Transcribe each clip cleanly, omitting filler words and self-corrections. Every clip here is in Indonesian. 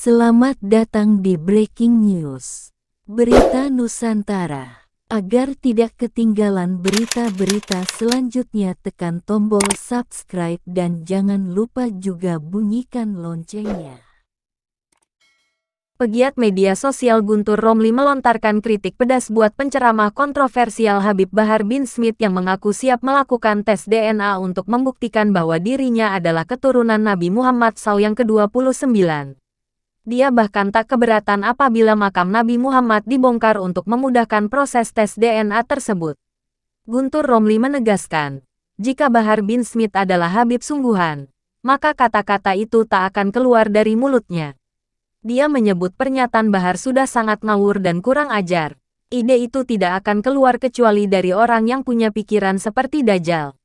Selamat datang di Breaking News, Berita Nusantara. Agar tidak ketinggalan berita-berita selanjutnya, tekan tombol subscribe dan jangan lupa juga bunyikan loncengnya. Pegiat media sosial Guntur Romli melontarkan kritik pedas buat penceramah kontroversial Habib Bahar bin Smith yang mengaku siap melakukan tes DNA untuk membuktikan bahwa dirinya adalah keturunan Nabi Muhammad SAW yang ke-29. Dia bahkan tak keberatan apabila makam Nabi Muhammad dibongkar untuk memudahkan proses tes DNA tersebut. Guntur Romli menegaskan, jika Bahar bin Smith adalah Habib sungguhan, maka kata-kata itu tak akan keluar dari mulutnya. Dia menyebut pernyataan Bahar sudah sangat ngawur dan kurang ajar. Ide itu tidak akan keluar kecuali dari orang yang punya pikiran seperti Dajjal.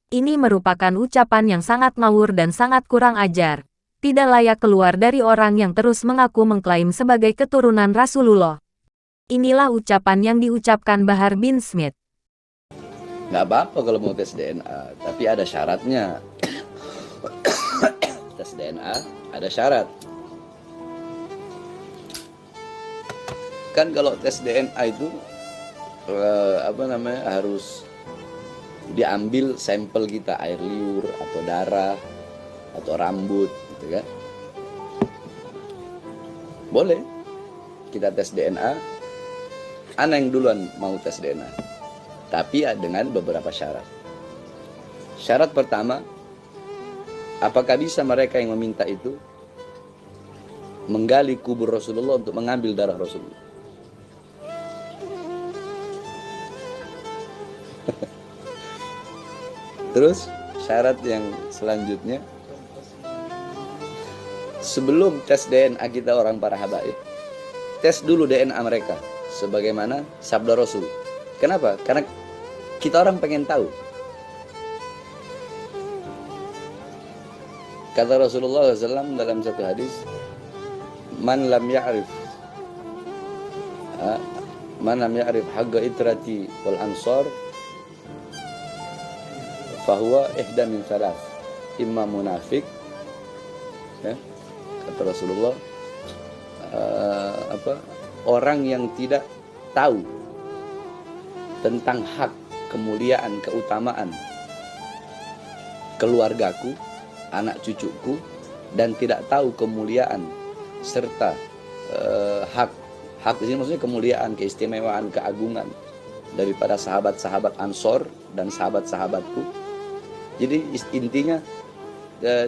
Ini merupakan ucapan yang sangat ngawur dan sangat kurang ajar. Tidak layak keluar dari orang yang terus mengaku mengklaim sebagai keturunan Rasulullah. Inilah ucapan yang diucapkan Bahar bin Smith. Nggak apa-apa kalau mau tes DNA, tapi ada syaratnya. Tes DNA ada syarat. Kan kalau tes DNA itu harus diambil sampel kita, air liur atau darah atau rambut gitu kan. Boleh kita tes DNA. Ana yang duluan mau tes DNA, tapi ya dengan beberapa syarat. Syarat pertama, apakah bisa mereka yang meminta itu menggali kubur Rasulullah untuk mengambil darah Rasulullah? Terus syarat yang selanjutnya, sebelum tes DNA kita orang para habaib, tes dulu DNA mereka sebagaimana sabda Rasul. Kenapa? Karena kita orang pengen tahu. Kata Rasulullah SAW dalam satu hadis, man lam ya'rif haqqa itrati wal ansar fahuwa ihda min salas, imma munafik, ya, kata Rasulullah, orang yang tidak tahu tentang hak, kemuliaan, keutamaan keluargaku, anak cucuku, dan tidak tahu kemuliaan serta hak di sini maksudnya kemuliaan, keistimewaan, keagungan daripada sahabat-sahabat Ansor dan sahabat-sahabatku. Jadi intinya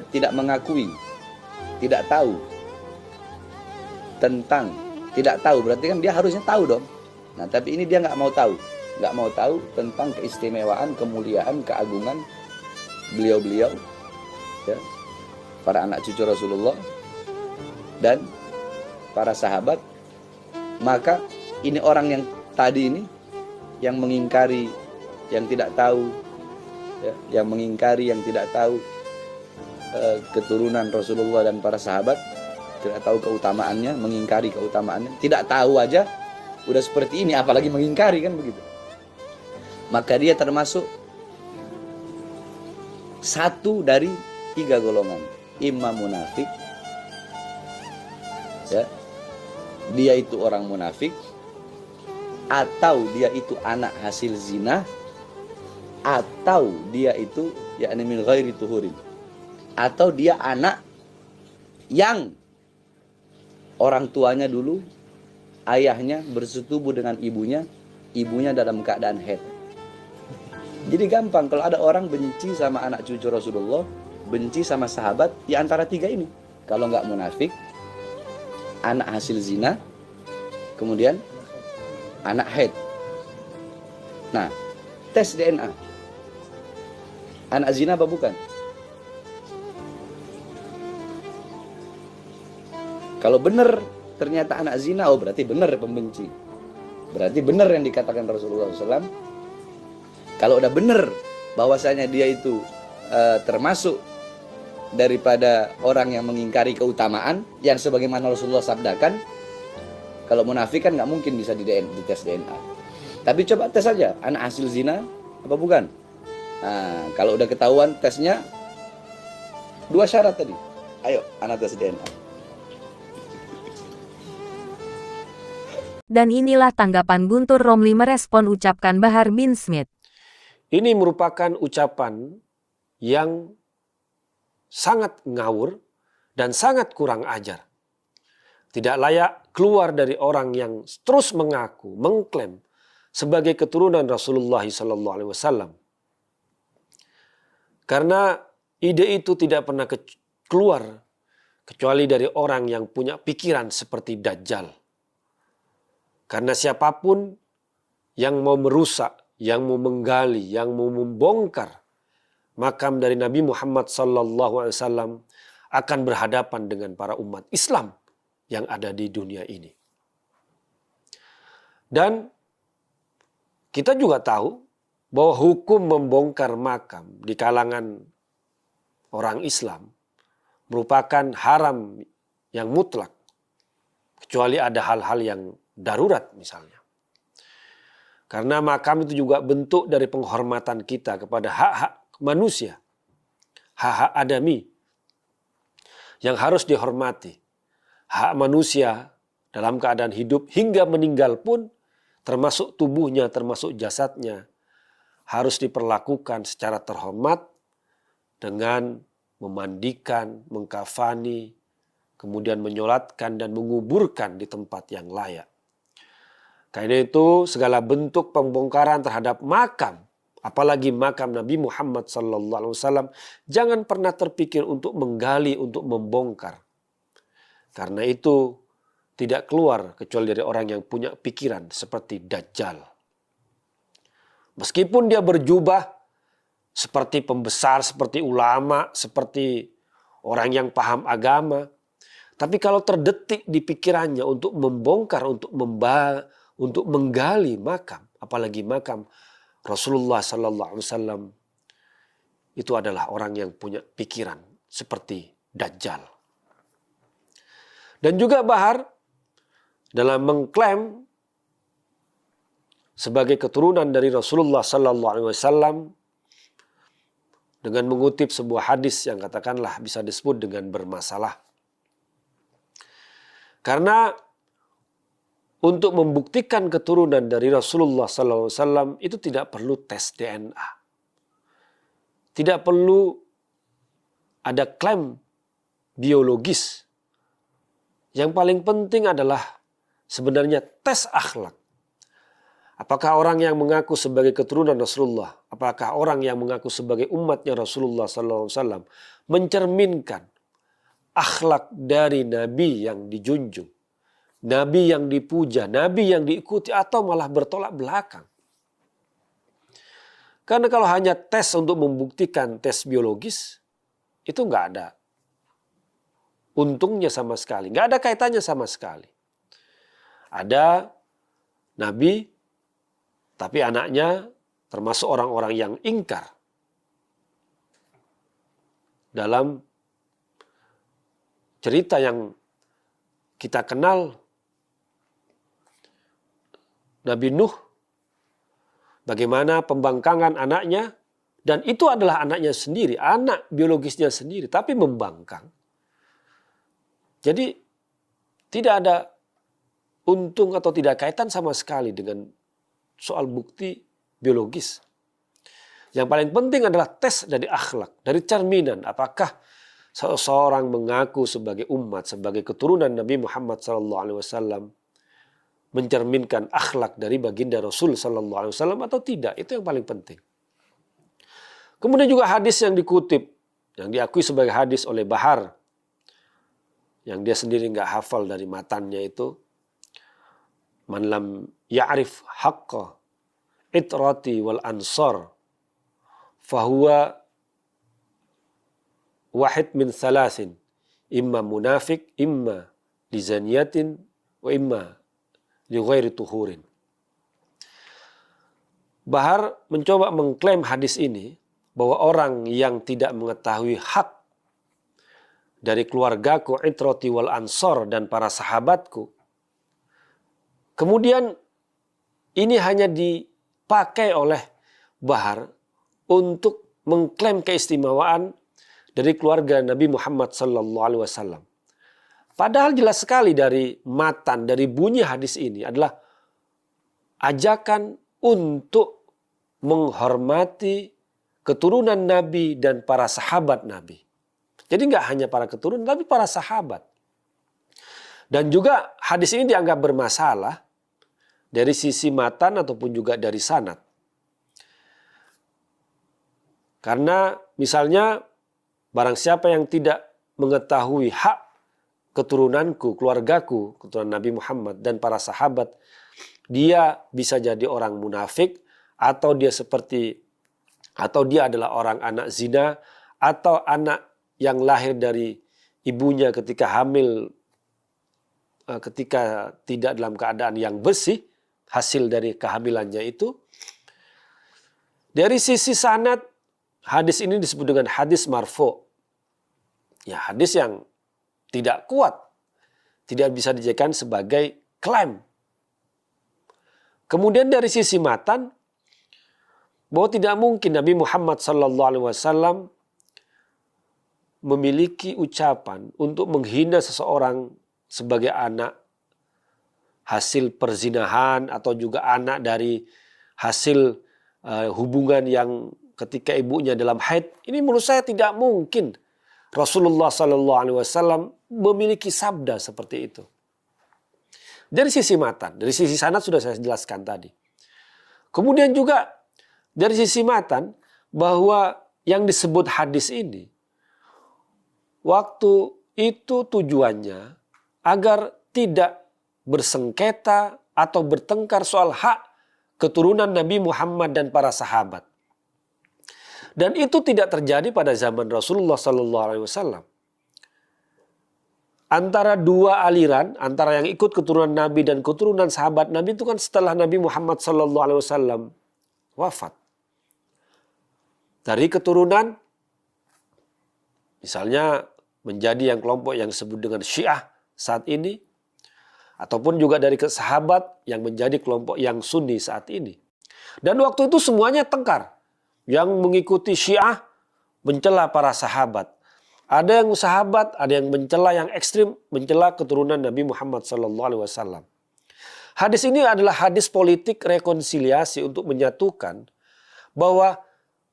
tidak mengakui, tidak tahu tentang, tidak tahu berarti kan dia harusnya tahu dong. Nah tapi ini dia nggak mau tahu tentang keistimewaan, kemuliaan, keagungan beliau-beliau, ya, para anak cucu Rasulullah dan para sahabat. Maka ini orang yang tadi ini yang mengingkari, yang tidak tahu, ya, yang mengingkari, yang tidak tahu keturunan Rasulullah dan para sahabat, tidak tahu keutamaannya, mengingkari keutamaannya, tidak tahu aja udah seperti ini, apalagi mengingkari, kan begitu. Maka dia termasuk satu dari 3 golongan, imam munafik, ya, dia itu orang munafik, atau dia itu anak hasil zina, atau dia itu yakni min ghairi tuhurin, atau dia anak yang orang tuanya dulu, ayahnya bersetubuh dengan ibunya dalam keadaan haid. Jadi gampang kalau ada orang benci sama anak cucu Rasulullah, benci sama sahabat, di antara 3 ini. Kalau nggak munafik, anak hasil zina, kemudian anak haid. Nah, tes DNA. Anak zina apa bukan? Kalau benar ternyata anak zina, oh berarti benar pembenci. Berarti benar yang dikatakan Rasulullah SAW. Kalau udah benar bahwasanya dia itu termasuk daripada orang yang mengingkari keutamaan yang sebagaimana Rasulullah sabdakan, kalau munafik kan nggak mungkin bisa di tes DNA. Tapi coba tes saja, anak hasil zina apa bukan? Nah, kalau udah ketahuan tesnya 2 syarat tadi, ayo anak tes DNA. Dan inilah tanggapan Guntur Romli merespon ucapan Bahar bin Smith. Ini merupakan ucapan yang sangat ngawur dan sangat kurang ajar. Tidak layak keluar dari orang yang terus mengaku, mengklaim sebagai keturunan Rasulullah SAW. Karena ide itu tidak pernah keluar kecuali dari orang yang punya pikiran seperti Dajjal. Karena siapapun yang mau merusak, yang mau menggali, yang mau membongkar makam dari Nabi Muhammad SAW akan berhadapan dengan para umat Islam yang ada di dunia ini. Dan kita juga tahu bahwa hukum membongkar makam di kalangan orang Islam merupakan haram yang mutlak, kecuali ada hal-hal yang darurat misalnya. Karena makam itu juga bentuk dari penghormatan kita kepada hak-hak manusia, hak-hak adami yang harus dihormati. Hak manusia dalam keadaan hidup hingga meninggal pun, termasuk tubuhnya, termasuk jasadnya, harus diperlakukan secara terhormat dengan memandikan, mengkafani, kemudian menyolatkan dan menguburkan di tempat yang layak. Karena itu segala bentuk pembongkaran terhadap makam, apalagi makam Nabi Muhammad SAW, jangan pernah terpikir untuk menggali, untuk membongkar. Karena itu tidak keluar kecuali dari orang yang punya pikiran seperti Dajjal. Meskipun dia berjubah seperti pembesar, seperti ulama, seperti orang yang paham agama, tapi kalau terdetik di pikirannya untuk membongkar, untuk menggali makam, apalagi makam Rasulullah SAW, itu adalah orang yang punya pikiran seperti Dajjal. Dan juga Bahar dalam mengklaim sebagai keturunan dari Rasulullah SAW dengan mengutip sebuah hadis yang katakanlah bisa disebut dengan bermasalah. Karena untuk membuktikan keturunan dari Rasulullah SAW itu tidak perlu tes DNA. Tidak perlu ada klaim biologis. Yang paling penting adalah sebenarnya tes akhlak. Apakah orang yang mengaku sebagai keturunan Rasulullah, apakah orang yang mengaku sebagai umatnya Rasulullah SAW mencerminkan akhlak dari Nabi yang dijunjung, Nabi yang dipuja, Nabi yang diikuti, atau malah bertolak belakang. Karena kalau hanya tes untuk membuktikan tes biologis, itu nggak ada untungnya sama sekali, nggak ada kaitannya sama sekali. Ada Nabi, tapi anaknya termasuk orang-orang yang ingkar. Dalam cerita yang kita kenal, Nabi Nuh, bagaimana pembangkangan anaknya, dan itu adalah anaknya sendiri, anak biologisnya sendiri, tapi membangkang. Jadi tidak ada untung atau tidak kaitan sama sekali dengan soal bukti biologis. Yang paling penting adalah tes dari akhlak, dari cerminan. Apakah seseorang mengaku sebagai umat, sebagai keturunan Nabi Muhammad SAW mencerminkan akhlak dari baginda Rasul SAW atau tidak? Itu yang paling penting. Kemudian juga hadis yang dikutip, yang diakui sebagai hadis oleh Bahar, yang dia sendiri nggak hafal dari matannya itu, man lam ya'rif haqqa itrati wal ansar fahuwa wahid min thalathin, imma munafik, imma lizaniyatin, wa imma li ghairi tuhurin. Bahar mencoba mengklaim hadis ini bahwa orang yang tidak mengetahui hak dari keluargaku, itrati wal ansor, dan para sahabatku, kemudian ini hanya dipakai oleh Bahar untuk mengklaim keistimewaan dari keluarga Nabi Muhammad SAW. Padahal jelas sekali dari matan, dari bunyi hadis ini adalah ajakan untuk menghormati keturunan Nabi dan para sahabat Nabi. Jadi nggak hanya para keturunan, tapi para sahabat. Dan juga hadis ini dianggap bermasalah dari sisi matan ataupun juga dari sanad. Karena misalnya barang siapa yang tidak mengetahui hak keturunanku, keluargaku, keturunan Nabi Muhammad dan para sahabat, dia bisa jadi orang munafik, atau dia adalah orang anak zina, atau anak yang lahir dari ibunya ketika hamil, ketika tidak dalam keadaan yang bersih, hasil dari kehamilannya itu. Dari sisi sanad, hadis ini disebut dengan hadis marfu. Ya, hadis yang tidak kuat, tidak bisa dijadikan sebagai klaim. Kemudian dari sisi matan, bahwa tidak mungkin Nabi Muhammad SAW memiliki ucapan untuk menghina seseorang sebagai anak hasil perzinahan atau juga anak dari hasil hubungan yang ketika ibunya dalam haid. Ini menurut saya tidak mungkin Rasulullah SAW memiliki sabda seperti itu. Dari sisi matan, dari sisi sanad sudah saya jelaskan tadi. Kemudian juga dari sisi matan, bahwa yang disebut hadis ini, waktu itu tujuannya agar tidak bersengketa atau bertengkar soal hak keturunan Nabi Muhammad dan para sahabat. Dan itu tidak terjadi pada zaman Rasulullah SAW. Antara dua aliran, antara yang ikut keturunan Nabi dan keturunan sahabat Nabi itu kan setelah Nabi Muhammad SAW wafat. Dari keturunan, misalnya menjadi yang kelompok yang disebut dengan Syiah saat ini, ataupun juga dari sahabat yang menjadi kelompok yang Sunni saat ini. Dan waktu itu semuanya tengkar. Yang mengikuti Syiah mencela para sahabat. Ada yang sahabat, ada yang mencela, yang ekstrim mencela keturunan Nabi Muhammad SAW. Hadis ini adalah hadis politik rekonsiliasi untuk menyatukan bahwa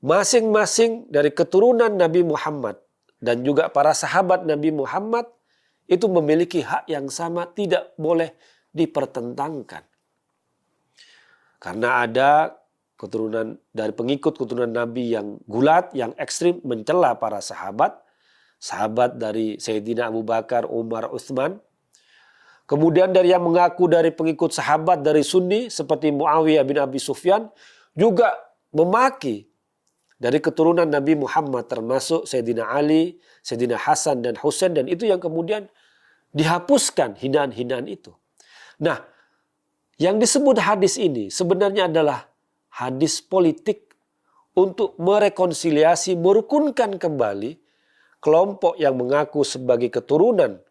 masing-masing dari keturunan Nabi Muhammad dan juga para sahabat Nabi Muhammad itu memiliki hak yang sama, tidak boleh dipertentangkan. Karena ada keturunan dari pengikut keturunan Nabi yang gulat, yang ekstrim mencela para sahabat. Sahabat dari Sayyidina Abu Bakar, Umar, Utsman. Kemudian dari yang mengaku dari pengikut sahabat dari Sunni seperti Muawiyah bin Abi Sufyan juga memaki dari keturunan Nabi Muhammad termasuk Sayyidina Ali, Sayyidina Hasan dan Husain, dan itu yang kemudian dihapuskan hinaan-hinaan itu. Nah, yang disebut hadis ini sebenarnya adalah hadis politik untuk merekonsiliasi, merukunkan kembali kelompok yang mengaku sebagai keturunan,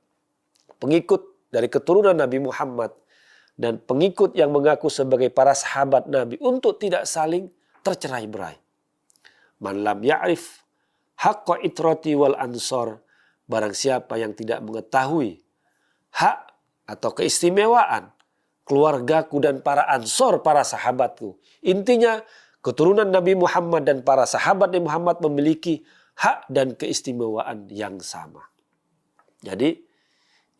pengikut dari keturunan Nabi Muhammad dan pengikut yang mengaku sebagai para sahabat Nabi untuk tidak saling tercerai-berai. Man lam ya'rif haqqa itrati wal ansor, barang siapa yang tidak mengetahui hak atau keistimewaan keluargaku dan para ansor, para sahabatku. Intinya keturunan Nabi Muhammad dan para sahabat Nabi Muhammad memiliki hak dan keistimewaan yang sama. Jadi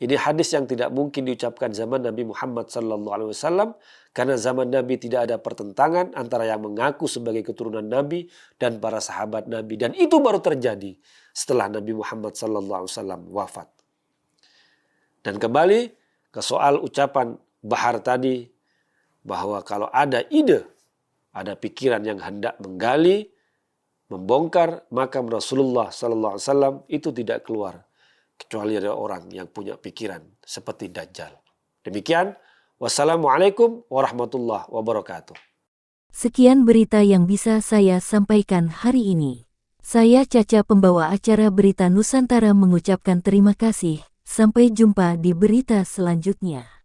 ini hadis yang tidak mungkin diucapkan zaman Nabi Muhammad SAW, karena zaman Nabi tidak ada pertentangan antara yang mengaku sebagai keturunan Nabi dan para sahabat Nabi, dan itu baru terjadi setelah Nabi Muhammad SAW wafat. Dan kembali ke soal ucapan Bahar tadi, bahwa kalau ada ide, ada pikiran yang hendak menggali, membongkar makam Rasulullah SAW, itu tidak keluar kecuali ada orang yang punya pikiran seperti Dajjal. Demikian, wassalamualaikum warahmatullahi wabarakatuh. Sekian berita yang bisa saya sampaikan hari ini. Saya Caca, pembawa acara Berita Nusantara, mengucapkan terima kasih. Sampai jumpa di berita selanjutnya.